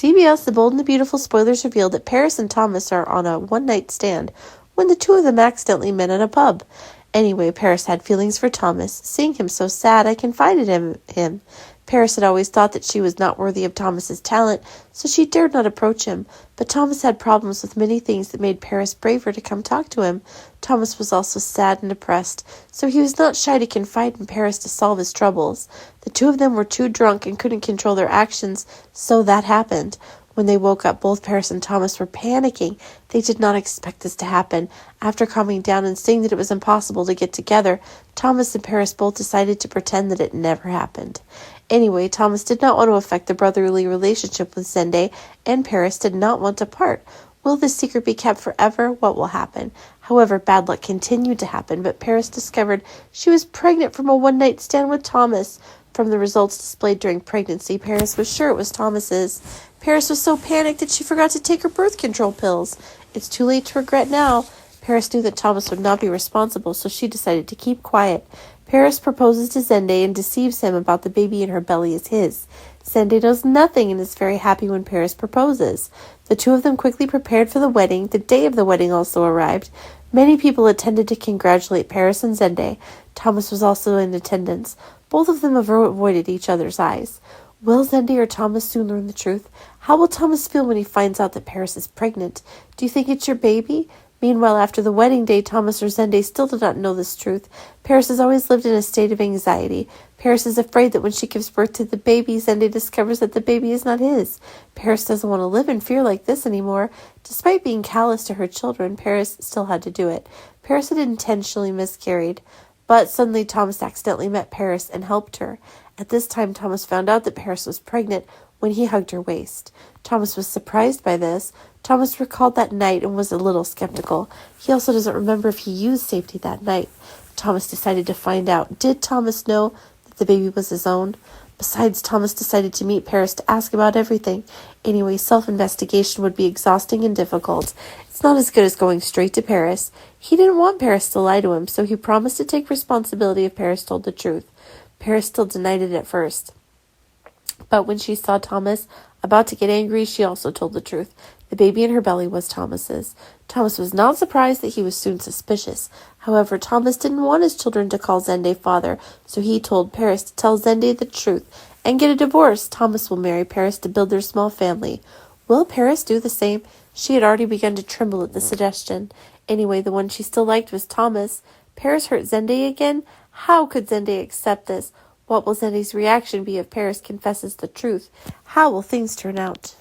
CBS The Bold and the Beautiful spoilers revealed that Paris and Thomas are on a one-night stand when the two of them accidentally met in a pub. Anyway, Paris had feelings for Thomas. Seeing him so sad, I confided in him. Paris had always thought that she was not worthy of Thomas's talent, so she dared not approach him. But Thomas had problems with many things that made Paris braver to come talk to him. Thomas was also sad and depressed, so he was not shy to confide in Paris to solve his troubles. The two of them were too drunk and couldn't control their actions, so that happened. When they woke up, both Paris and Thomas were panicking. They did not expect this to happen. After calming down and seeing that it was impossible to get together, Thomas and Paris both decided to pretend that it never happened. Anyway, Thomas did not want to affect the brotherly relationship with Zende, and Paris did not want to part. Will this secret be kept forever? What will happen? However, bad luck continued to happen, but Paris discovered she was pregnant from a one-night stand with Thomas. From the results displayed during pregnancy, Paris was sure it was Thomas's. Paris was so panicked that she forgot to take her birth control pills. It's too late to regret now. Paris knew that Thomas would not be responsible, so she decided to keep quiet. Paris proposes to Zende and deceives him about the baby in her belly is his. Zende knows nothing and is very happy when Paris proposes. The two of them quickly prepared for the wedding. The day of the wedding also arrived. Many people attended to congratulate Paris and Zende. Thomas was also in attendance. Both of them avoided each other's eyes. Will Zende or Thomas soon learn the truth? How will Thomas feel when he finds out that Paris is pregnant? Do you think it's your baby? Meanwhile, after the wedding day, Thomas or Zende still did not know this truth. Paris has always lived in a state of anxiety. Paris is afraid that when she gives birth to the baby, Zende discovers that the baby is not his. Paris doesn't want to live in fear like this anymore. Despite being callous to her children, Paris still had to do it. Paris had intentionally miscarried. But suddenly Thomas accidentally met Paris and helped her. At this time, Thomas found out that Paris was pregnant when he hugged her waist. Thomas was surprised by this. Thomas recalled that night and was a little skeptical. He also doesn't remember if he used safety that night. Thomas decided to find out. Did Thomas know that the baby was his own? Besides, Thomas decided to meet Paris to ask about everything. Anyway, self-investigation would be exhausting and difficult. It's not as good as going straight to Paris. He didn't want Paris to lie to him, so he promised to take responsibility if Paris told the truth. Paris still denied it at first. But when she saw Thomas about to get angry, she also told the truth. The baby in her belly was Thomas's. Thomas was not surprised that he was soon suspicious. However, Thomas didn't want his children to call Zende father, so he told Paris to tell Zende the truth and get a divorce. Thomas will marry Paris to build their small family. Will Paris do the same? She had already begun to tremble at the suggestion. Anyway, the one she still liked was Thomas. Paris hurt Zende again? How could Zende accept this? What will Zende's reaction be if Paris confesses the truth? How will things turn out?